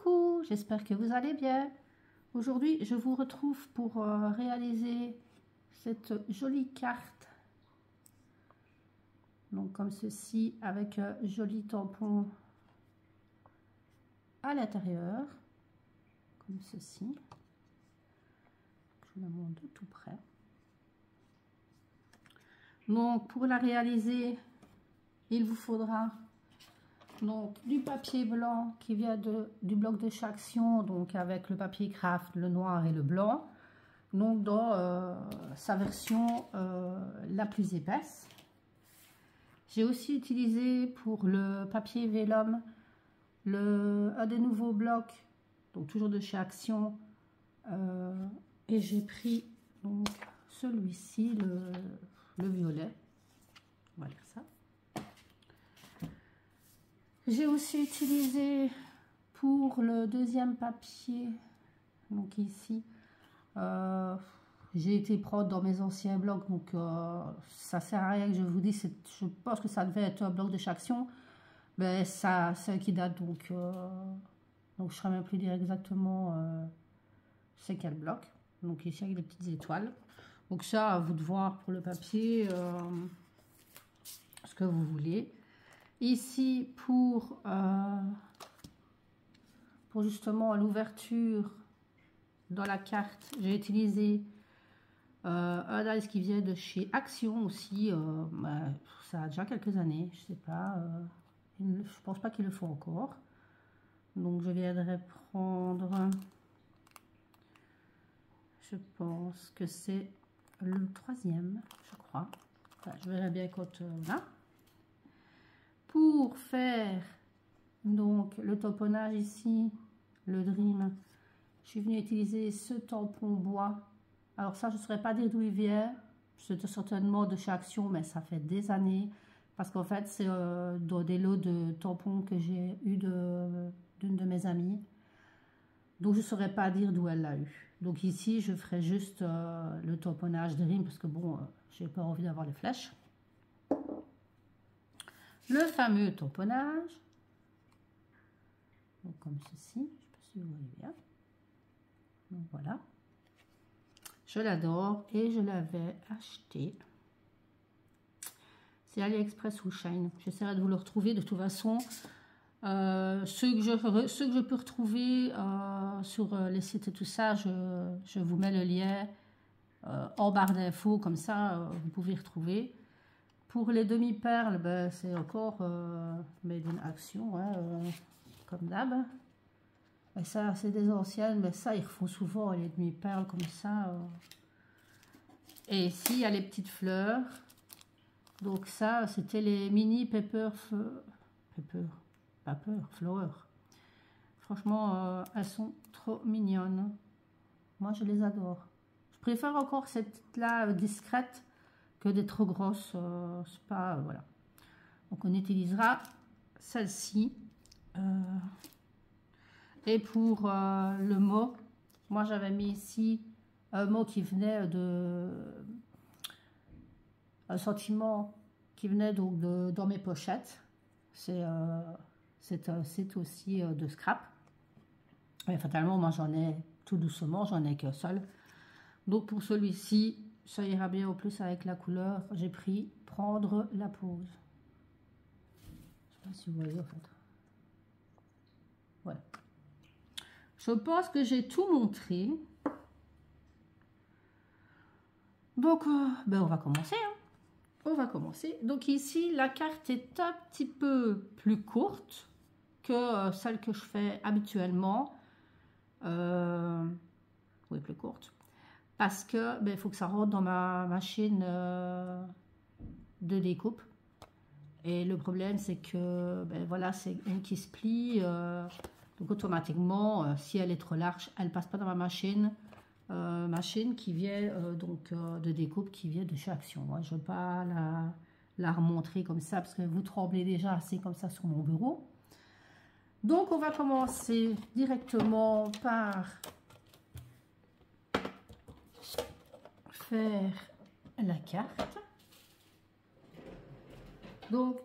Coucou, j'espère que vous allez bien. Aujourd'hui, je vous retrouve pour réaliser cette jolie carte. Donc comme ceci, avec un joli tampon à l'intérieur, comme ceci. Je vous la montre de tout près. Donc pour la réaliser, il vous faudra donc du papier blanc qui vient du bloc de chez Action, donc avec le papier craft, le noir et le blanc, donc dans sa version la plus épaisse. J'ai aussi utilisé pour le papier vélum un des nouveaux blocs, donc toujours de chez Action, et j'ai pris donc celui-ci, le violet. On va lire ça. J'ai aussi utilisé pour le deuxième papier, donc ici, j'ai été prendre dans mes anciens blocs, donc ça sert à rien que je vous dise, je pense que ça devait être un bloc de chez Action, mais ça c'est un qui date, donc je ne saurais même plus dire exactement c'est quel bloc. Donc ici avec les petites étoiles, donc ça à vous de voir pour le papier ce que vous voulez. Ici, pour justement l'ouverture dans la carte, j'ai utilisé un dice qui vient de chez Action aussi. Ça a déjà quelques années, je sais pas. Je pense pas qu'ils le font encore. Donc je viendrai prendre. Je pense que c'est le troisième, je crois. Enfin, je verrai bien quand là. Pour faire donc le tamponnage ici, le Dream, je suis venue utiliser ce tampon bois. Alors ça, je ne saurais pas dire d'où il vient. C'est certainement de chez Action, mais ça fait des années. Parce qu'en fait, c'est dans des lots de tampons que j'ai eu d'une de mes amies. Donc je ne saurais pas dire d'où elle l'a eu. Donc ici, je ferai juste le tamponnage Dream, parce que bon, j'ai pas envie d'avoir les flèches. Le fameux tamponnage, donc comme ceci, je ne sais pas si vous voyez bien. Donc voilà, je l'adore et je l'avais acheté. C'est AliExpress ou Shein. J'essaierai de vous le retrouver de toute façon. Ceux que je peux retrouver sur les sites et tout ça, je vous mets le lien en barre d'infos, comme ça vous pouvez retrouver. Pour les demi-perles, ben, c'est encore Made in Action, hein, comme d'hab. Mais ça, c'est des anciennes, mais ça, ils refont souvent les demi-perles comme ça. Et ici, il y a les petites fleurs. Donc ça, c'était les mini flower. Franchement, elles sont trop mignonnes. Moi, je les adore. Je préfère encore cette là discrète que des trop grosses, c'est pas, voilà. Donc on utilisera celle-ci. Et pour le mot, moi j'avais mis ici un mot qui venait un sentiment qui venait donc dans mes pochettes. C'est un site aussi de scrap. Et fatalement, moi j'en ai tout doucement, j'en ai qu'un seul. Donc pour celui-ci, ça ira bien au plus avec la couleur. J'ai pris prendre la pause. Je sais pas si vous voyez en fait. Voilà. Je pense que j'ai tout montré. Donc, ben on va commencer. Hein. On va commencer. Donc ici, la carte est un petit peu plus courte que celle que je fais habituellement. Oui, plus courte. Parce que ben, faut que ça rentre dans ma machine de découpe. Et le problème, c'est que ben, voilà, c'est une qui se plie. Donc automatiquement, si elle est trop large, elle passe pas dans ma machine. Machine qui vient donc de découpe qui vient de chez Action. Moi, je ne veux pas la remontrer comme ça parce que vous tremblez déjà assez comme ça sur mon bureau. Donc on va commencer directement par faire la carte. Donc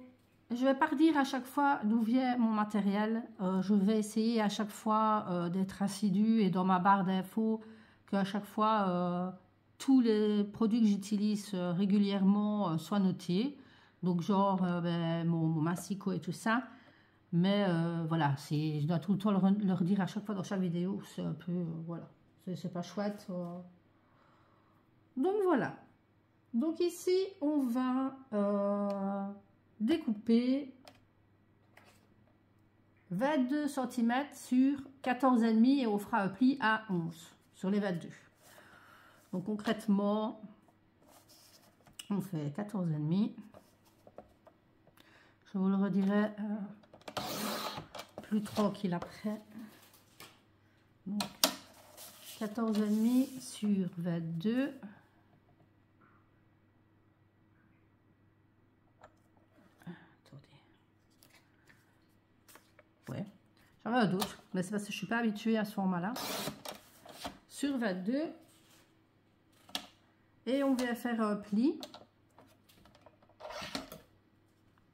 je vais pas redire à chaque fois d'où vient mon matériel. Je vais essayer à chaque fois d'être assidue et dans ma barre d'infos qu'à chaque fois tous les produits que j'utilise régulièrement soient notés. Donc genre ben, mon massicot et tout ça. Mais voilà, je dois tout le temps le redire à chaque fois dans chaque vidéo. C'est un peu, voilà, c'est pas chouette. Donc voilà. Donc ici, on va découper 22 cm sur 14,5 et on fera un pli à 11 sur les 22. Donc concrètement, on fait 14,5. Je vous le redirai plus tranquille après. Donc 14,5 sur 22. Ouais, j'en ai d'autres, mais c'est parce que je suis pas habituée à ce format-là. Sur 22. Et on vient faire un pli.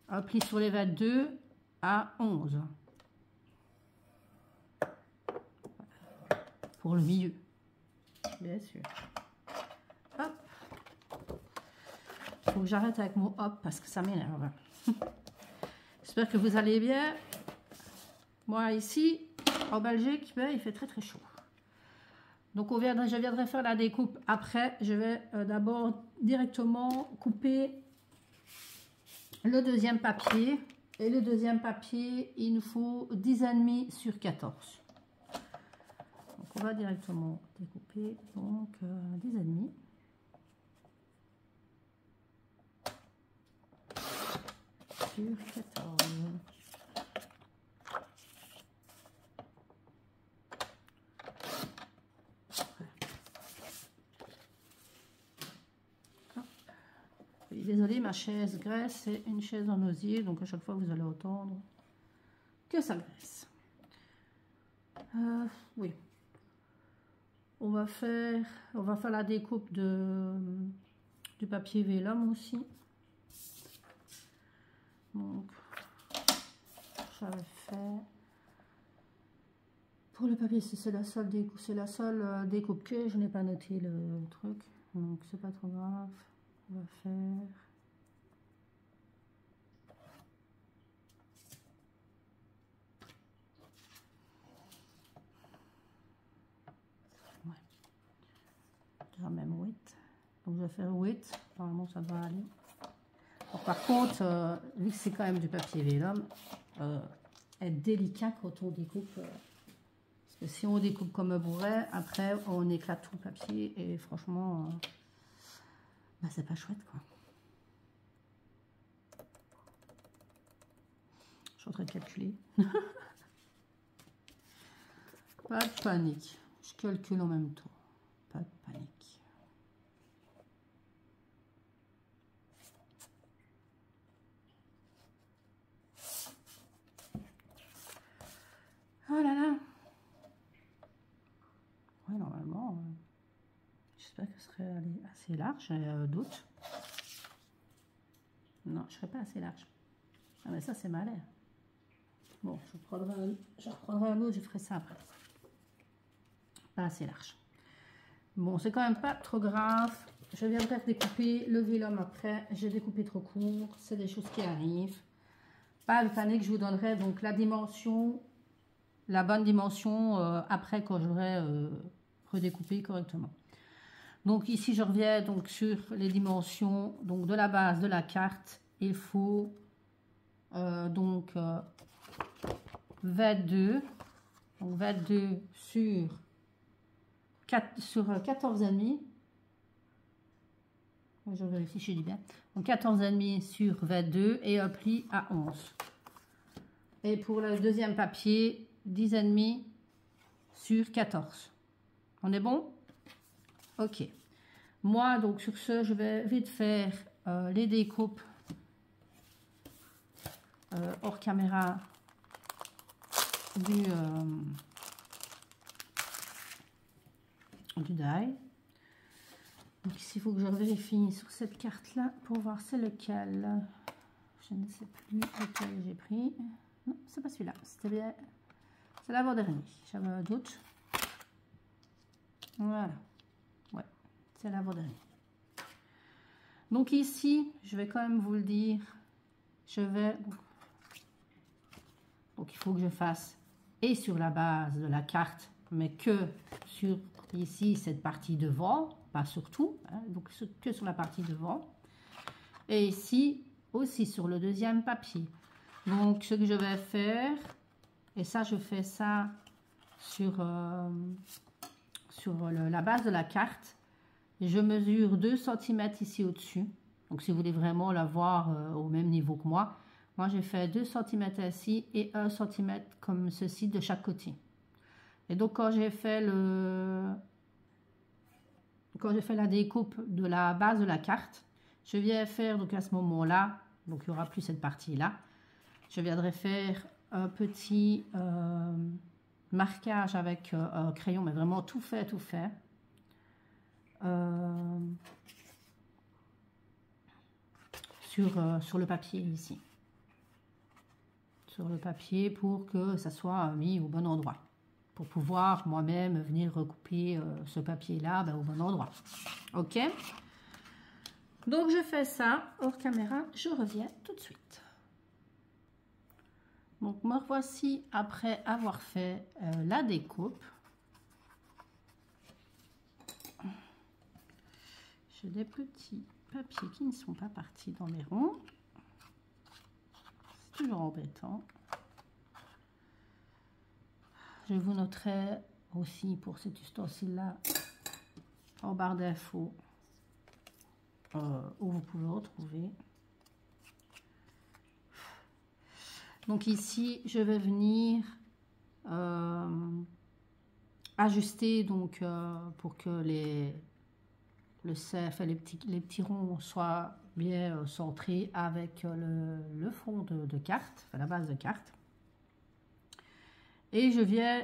Un pli sur les 22 à 11. Pour le milieu. Bien sûr. Hop. Faut que j'arrête avec mon hop parce que ça m'énerve. J'espère que vous allez bien. Moi ici, en Belgique, ben, il fait très très chaud. Donc je viendrai faire la découpe après. Je vais d'abord directement couper le deuxième papier. Et le deuxième papier, il nous faut 10,5 sur 14. Donc on va directement découper donc 10,5. Sur 14. Désolée, ma chaise graisse, c'est une chaise en osier, donc à chaque fois vous allez entendre que ça graisse. Oui. On va faire la découpe du papier vélum aussi. Donc, j'avais fait pour le papier, c'est la seule découpe que je n'ai pas noté le truc, donc c'est pas trop grave. On va faire déjà même 8. Donc je vais faire 8. Normalement ça va aller. Alors, par contre, vu que c'est quand même du papier vélum, être délicat quand on découpe. Parce que si on découpe comme un bourret, après on éclate tout le papier et franchement, bah, c'est pas chouette quoi. Je suis en train de calculer. Pas de panique. Je calcule en même temps. Pas de panique. Oh là là. Ouais, normalement, j'espère que ce serait assez large. D'autres. Non, je serais pas assez large. Ah mais ça c'est malin. Bon, je reprendrai un autre, je ferai ça après. Pas assez large. Bon, c'est quand même pas trop grave. Je viendrai découper le vélum après. J'ai découpé trop court. C'est des choses qui arrivent. Pas de panique, je vous donnerai donc la dimension, la bonne dimension après quand j'aurai redécoupé correctement. Donc ici, je reviens donc sur les dimensions donc de la base de la carte. Il faut donc 22 sur 14,5. Je vérifie, je dis bien. Donc 14,5 sur 22 et un pli à 11. Et pour le deuxième papier, 10,5 sur 14. On est bon? Ok. Moi, donc sur ce, je vais vite faire les découpes hors caméra du die. Donc ici, il faut que je vérifie sur cette carte-là pour voir c'est lequel. Je ne sais plus lequel j'ai pris. Non, c'est pas celui-là. C'était bien. C'est l'avant-dernier. J'avais un doute. Voilà. Ouais, c'est l'avant-dernier. Donc ici, je vais quand même vous le dire. Je vais... Donc il faut que je fasse et sur la base de la carte, mais que sur ici cette partie devant, pas sur tout, hein, donc que sur la partie devant. Et ici aussi sur le deuxième papier. Donc ce que je vais faire, et ça je fais ça sur, la base de la carte, je mesure 2 cm ici au-dessus. Donc si vous voulez vraiment l'avoir au même niveau que moi j'ai fait 2 cm ici et 1 cm comme ceci de chaque côté. Et donc quand j'ai fait la découpe de la base de la carte, je viens faire donc à ce moment-là, donc il n'y aura plus cette partie-là, je viendrai faire un petit marquage avec un crayon, mais vraiment tout fait, sur le papier ici. Sur le papier pour que ça soit mis au bon endroit. Pour pouvoir moi-même venir recouper ce papier-là au bon endroit. Ok? Donc je fais ça hors caméra, je reviens tout de suite. Donc me voici après avoir fait la découpe. J'ai des petits papiers qui ne sont pas partis dans mes ronds. C'est toujours embêtant. Je vous noterai aussi pour cet ustensile-là en barre d'infos où vous pouvez retrouver. Donc ici, je vais venir ajuster donc pour que les petits ronds soient bien centrés avec le fond de carte, enfin la base de carte. Et je viens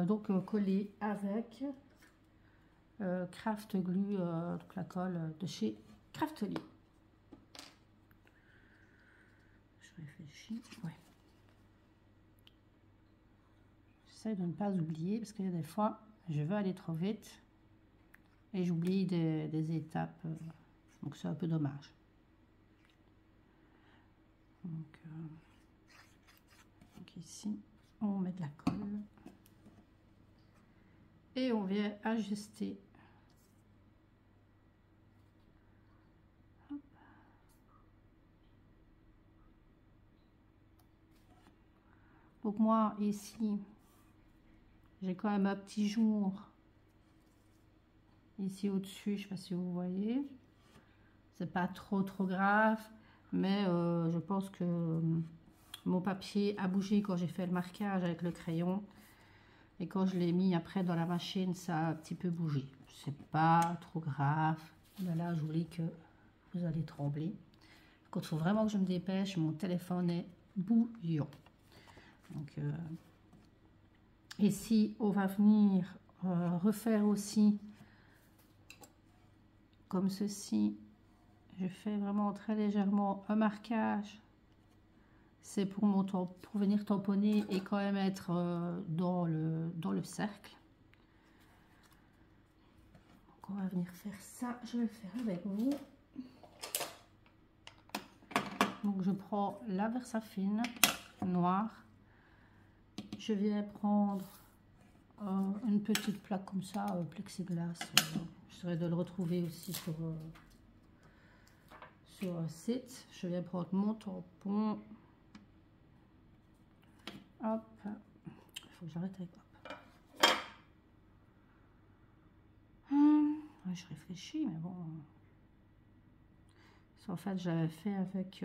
donc coller avec Craft Glue, donc la colle de chez Craftly. Je réfléchis, ouais. J'essaie de ne pas oublier parce qu'il y a des fois, je veux aller trop vite et j'oublie des étapes, donc c'est un peu dommage. Donc ici, on met de la colle et on vient ajuster. Hop. Donc moi ici, j'ai quand même un petit jour ici au-dessus, je sais pas si vous voyez. C'est pas trop grave, mais je pense que mon papier a bougé quand j'ai fait le marquage avec le crayon. Et quand je l'ai mis après dans la machine, ça a un petit peu bougé. C'est pas trop grave. Mais là, je voulais que vous allez trembler. Quand il faut vraiment que je me dépêche, mon téléphone est bouillant. Donc, ici, on va venir refaire aussi comme ceci. Je fais vraiment très légèrement un marquage. C'est pour venir tamponner et quand même être dans le cercle. Donc on va venir faire ça. Je vais le faire avec vous. Donc je prends la Versafine noire. Je vais prendre une petite plaque comme ça, plexiglas. J'essaierai de le retrouver aussi sur un site. Je vais prendre mon tampon. Hop, il faut que j'arrête avec hop. Je réfléchis, mais bon. En fait, je l'avais fait avec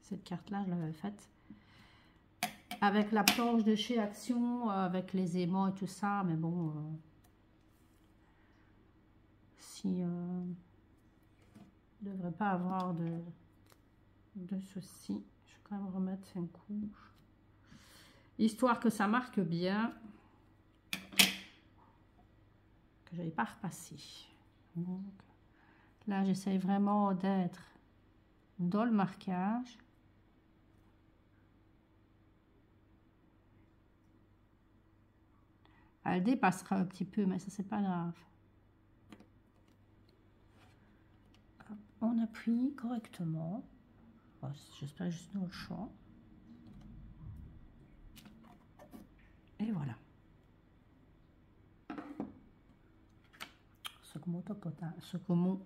cette carte-là, je l'avais faite avec la planche de chez Action, avec les aimants et tout ça, mais bon, si je ne devrais pas avoir de soucis. Je vais quand même remettre une couche, histoire que ça marque bien, que je n'aille pas repasser. Donc, là, j'essaye vraiment d'être dans le marquage. Elle dépassera un petit peu, mais ça c'est pas grave. On appuie correctement. Oh, j'espère juste dans le champ. Et voilà. Ce que mon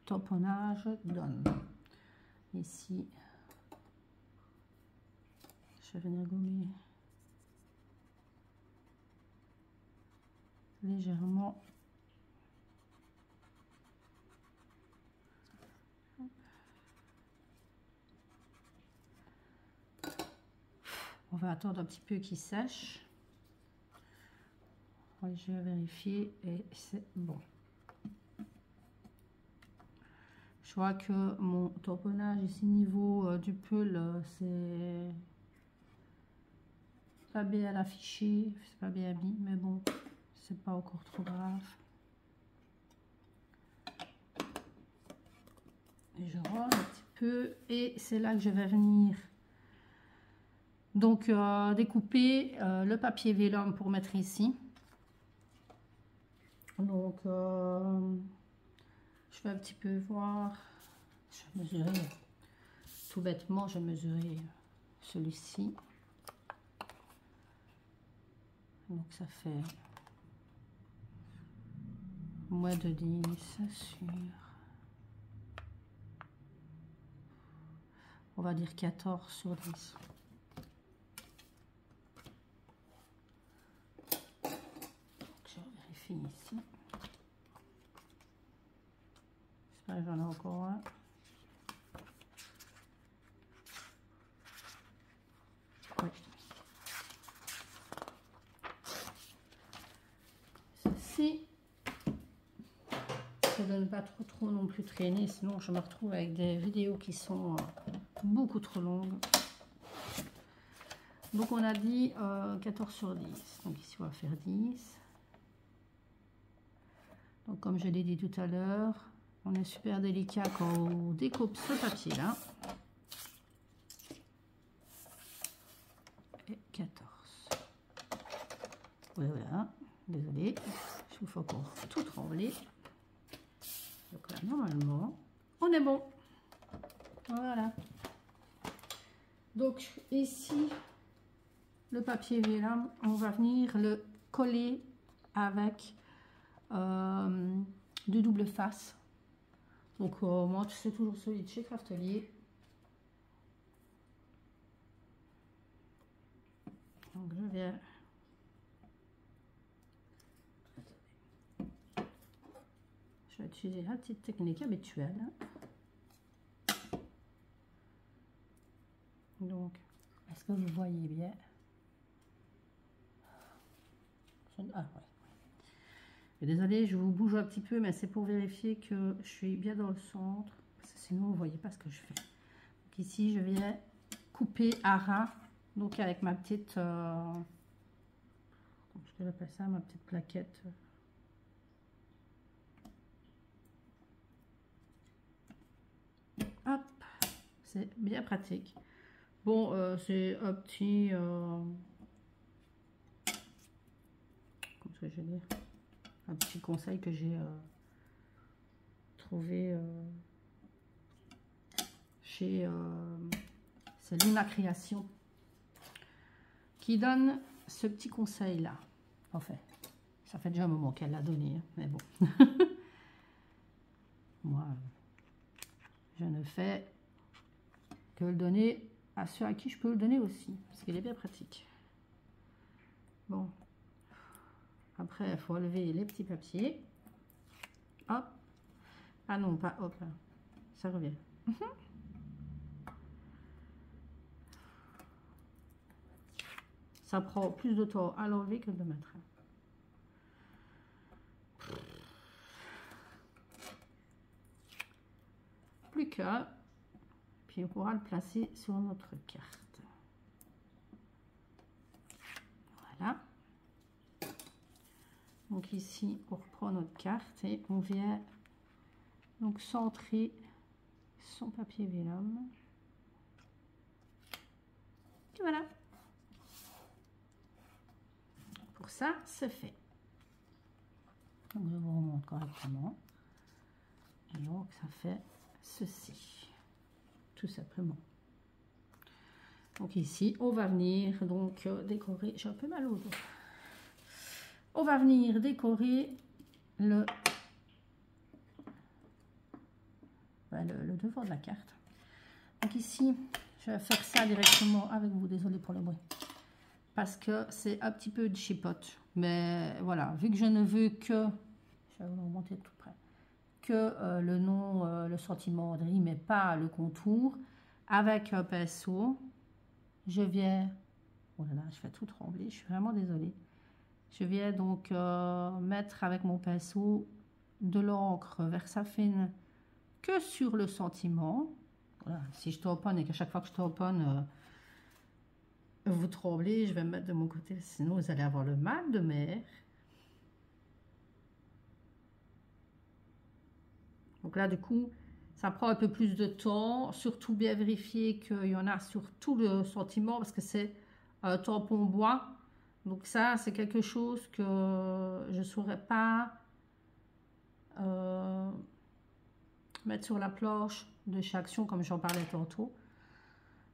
tamponnage donne. Ici, je vais venir gommer légèrement. On va attendre un petit peu qu'il sèche. Oui, je vais vérifier et c'est bon. Je vois que mon tamponnage ici niveau du pull, c'est pas bien affiché, c'est pas bien mis, mais bon, c'est pas encore trop grave. Et je rôle un petit peu et c'est là que je vais venir donc découper le papier vélum pour mettre ici. Donc je vais un petit peu voir, je vais mesurer tout bêtement, je vais mesurer celui-ci. Donc ça fait moins de 10 sur, on va dire 14 sur 10. Je vérifie ici. J'espère que j'en ai encore un. Oui. Ceci, ça donne pas trop non plus traîner, sinon je me retrouve avec des vidéos qui sont beaucoup trop longues. Donc on a dit 14 sur 10. Donc ici on va faire 10. Donc comme je l'ai dit tout à l'heure, on est super délicat quand on découpe ce papier là. Et 14. Voilà, désolé, je vous fais encore tout trembler. Donc là normalement on est bon. Voilà. Donc ici le papier vélum, on va venir le coller avec de double face. Donc moi c'est toujours celui de chez Craftelier. Donc je viens, je vais utiliser la petite technique habituelle. Donc est-ce que vous voyez bien? Ah ouais. Désolée, je vous bouge un petit peu, mais c'est pour vérifier que je suis bien dans le centre, parce que sinon vous ne voyez pas ce que je fais. Donc ici, je viens couper à ras, donc avec ma petite, comment je vais appeler ça, ma petite plaquette. Hop, c'est bien pratique. Bon, c'est un petit, comment je vais dire, un petit conseil que j'ai trouvé chez c'est Luna Création qui donne ce petit conseil là. Enfin, ça fait déjà un moment qu'elle l'a donné, hein, mais bon. Moi, je ne fais que le donner à ceux à qui je peux le donner aussi, parce qu'il est bien pratique. Bon, après il faut enlever les petits papiers. Hop, ah non, pas hop, ça revient. Ça prend plus de temps à l'enlever que de mettre. Plus qu'à, puis on pourra le placer sur notre carte. Voilà. Donc ici, on reprend notre carte et on vient donc centrer son papier vélum. Et voilà. Pour ça, c'est fait. Donc je vous remonte correctement. Et donc ça fait ceci. Tout simplement. Donc ici, on va venir donc décorer. J'ai un peu mal au dos. On va venir décorer le devant de la carte. Donc ici, je vais faire ça directement avec vous. Désolée pour le bruit. Parce que c'est un petit peu de chipote. Mais voilà, vu que je ne veux que... Je vais vous remonter tout près. Que le nom, le sentiment de rime, mais pas le contour. Avec un pinceau, je viens... Oh là là, je fais tout trembler. Je suis vraiment désolée. Je viens donc mettre avec mon pinceau de l'encre Versafine que sur le sentiment. Voilà, si je tamponne et qu'à chaque fois que je tamponne, vous tremblez, je vais me mettre de mon côté, sinon vous allez avoir le mal de mer. Donc là, du coup, ça prend un peu plus de temps. Surtout bien vérifier qu'il y en a sur tout le sentiment parce que c'est un tampon bois. Donc ça, c'est quelque chose que je ne saurais pas mettre sur la planche de chez Action comme j'en parlais tantôt.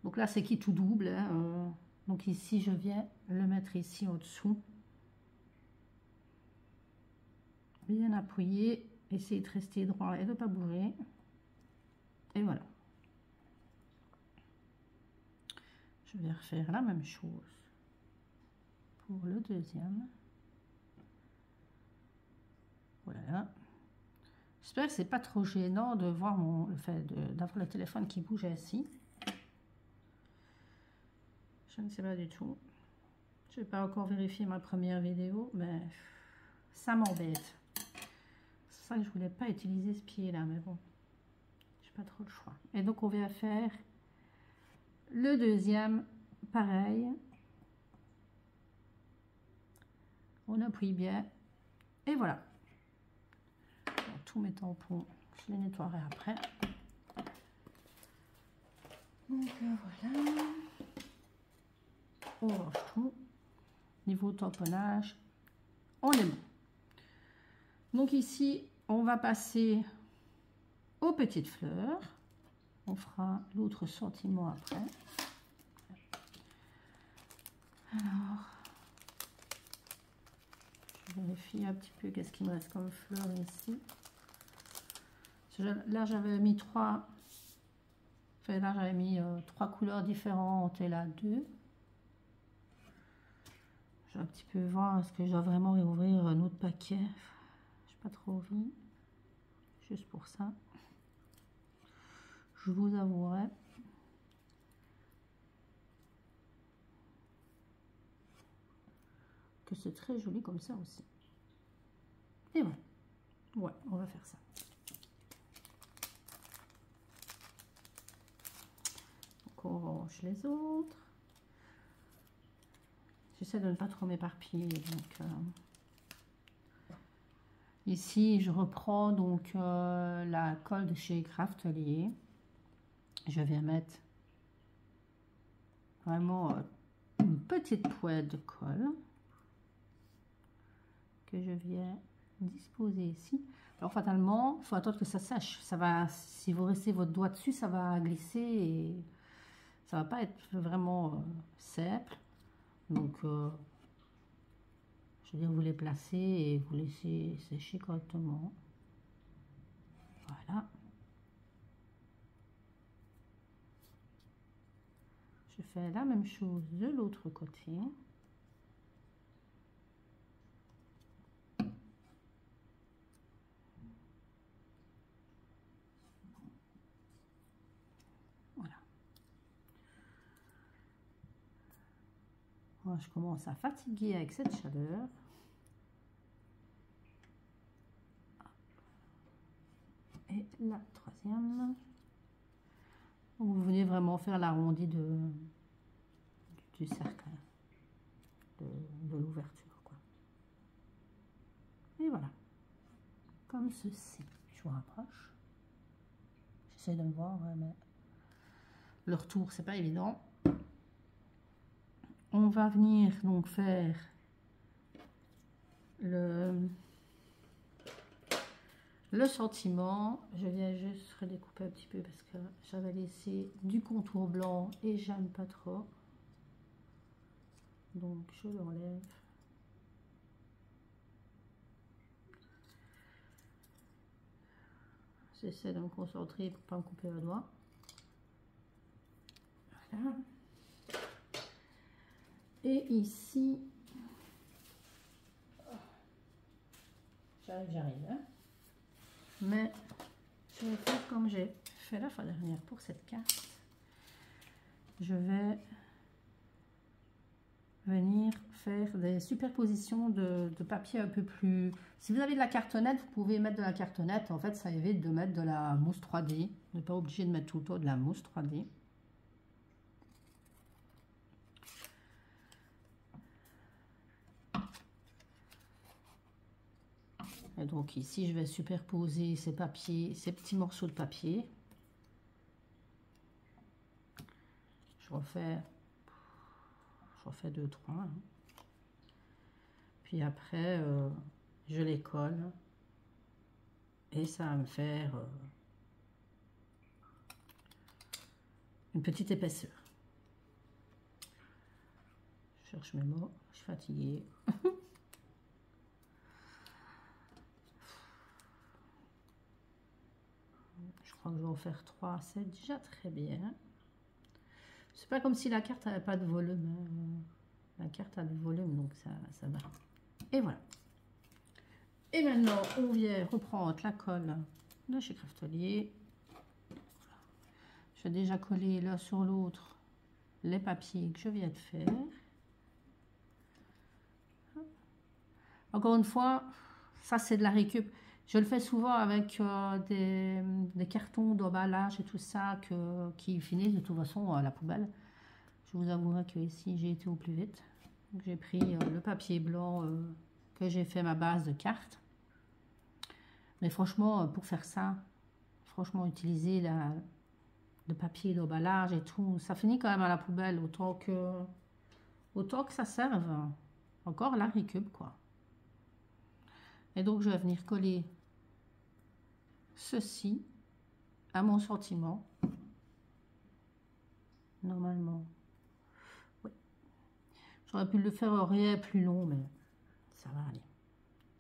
Donc là, c'est qui tout double. Hein, donc ici, je viens le mettre ici en dessous. Bien appuyer. Essayez de rester droit et de ne pas bouger. Et voilà. Je vais refaire la même chose pour le deuxième. Voilà. J'espère que c'est pas trop gênant de voir le fait d'avoir le téléphone qui bouge ainsi. Je ne sais pas du tout. Je n'ai pas encore vérifié ma première vidéo, mais ça m'embête. C'est ça que je voulais pas utiliser ce pied-là, mais bon, j'ai pas trop le choix. Et donc on va faire le deuxième, pareil. On appuie bien et voilà. Donc, tous mes tampons, je les nettoierai après. Donc voilà. On range tout. Niveau tamponnage, on est bon. Donc ici, on va passer aux petites fleurs. On fera l'autre sentiment après. Alors, je vérifie un petit peu qu'est-ce qu'il me reste comme fleurs ici. Là, j'avais mis trois. Enfin, là, j'avais mis 3 couleurs différentes et là 2. Je vais un petit peu voir est-ce que je dois vraiment réouvrir un autre paquet. Je n'ai pas trop envie. Juste pour ça. Je vous avouerai. Que c'est très joli comme ça aussi. Et voilà. Ouais, on va faire ça. Donc on range les autres. J'essaie de ne pas trop m'éparpiller. Donc ici, je reprends donc la colle de chez Craftelier. Je vais mettre vraiment une petite poêle de colle que je viens disposer ici. Alors fatalement, il faut attendre que ça sèche. Ça va, si vous restez votre doigt dessus, ça va glisser et ça va pas être vraiment simple. Donc, je veux dire, vous les placez et vous laissez sécher correctement. Voilà. Je fais la même chose de l'autre côté. Voilà. Moi, je commence à fatiguer avec cette chaleur. Et la troisième. Vous venez vraiment faire l'arrondi du cercle, de l'ouverture, quoi. Et voilà. Comme ceci. Je vous rapproche. J'essaie de me voir, ouais, mais le retour, c'est pas évident. On va venir donc faire le sentiment. Je viens juste redécouper un petit peu parce que j'avais laissé du contour blanc et j'aime pas trop. Donc je l'enlève. J'essaie de me concentrer pour pas me couper le doigt. Voilà. Et ici, j'arrive. Hein. Mais je vais faire comme j'ai fait la fois dernière pour cette carte. Je vais venir faire des superpositions de papier un peu plus... Si vous avez de la cartonnette, vous pouvez mettre de la cartonnette. En fait, ça évite de mettre de la mousse 3D. Vous n'êtes pas obligé de mettre tout le temps de la mousse 3D. Et donc ici, je vais superposer ces papiers, ces petits morceaux de papier. Je refais 2-3. Hein. Puis après, je les colle. Et ça va me faire une petite épaisseur. Je cherche mes mots, je suis fatiguée. Je crois que je vais en faire 3, c'est déjà très bien. C'est pas comme si la carte n'avait pas de volume. Hein. La carte a du volume, donc ça va. Et voilà. Et maintenant, on vient reprendre la colle de chez Craftelier. J'ai déjà collé l'un sur l'autre les papiers que je viens de faire. Encore une fois, ça c'est de la récup. Je le fais souvent avec des cartons d'emballage et tout ça qui finissent de toute façon à la poubelle. Je vous avouerai que ici j'ai été au plus vite. J'ai pris le papier blanc que j'ai fait ma base de carte. Mais franchement, pour faire ça, franchement, utiliser le papier d'emballage et tout, ça finit quand même à la poubelle, autant que ça serve. Encore la récup, quoi. Et donc, je vais venir coller ceci à mon sentiment. Normalement. Oui. J'aurais pu le faire rien plus long, mais ça va aller.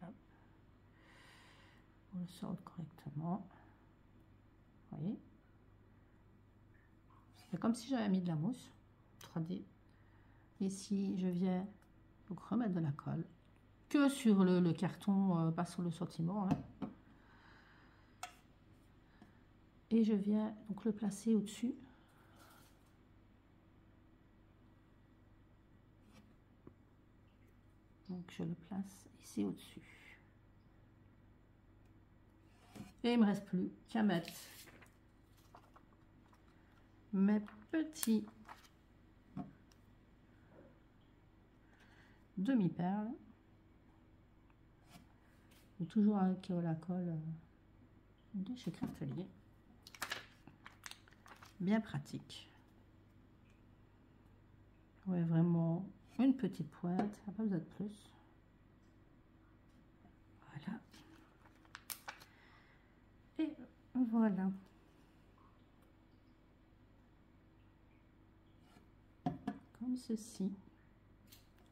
Hop. On le sort correctement. Vous voyez? C'est comme si j'avais mis de la mousse 3D. Ici, je viens donc remettre de la colle. Que sur le carton, pas sur le sentiment. Hein. Et je viens donc le placer au-dessus. Donc je le place ici au-dessus. Et il ne me reste plus qu'à mettre mes petits demi-perles. Toujours avec la colle de chez Craftelier. Bien pratique. Ouais, vraiment une petite pointe, ça n'a pas besoin de plus. Voilà. Et voilà. Comme ceci.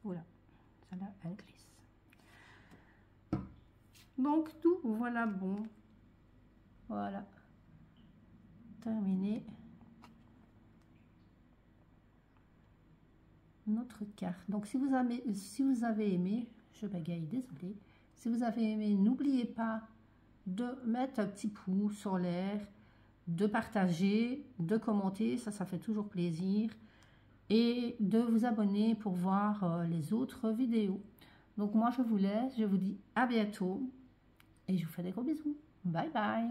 Voilà. Celle-là, elle glisse. Donc, tout, voilà, bon. Voilà. Terminé. Notre carte. Donc, si vous avez aimé, je bagaille, désolé. Si vous avez aimé, n'oubliez pas de mettre un petit pouce en l'air, de partager, de commenter, ça fait toujours plaisir, et de vous abonner pour voir les autres vidéos. Donc moi je vous laisse, je vous dis à bientôt et je vous fais des gros bisous. Bye bye.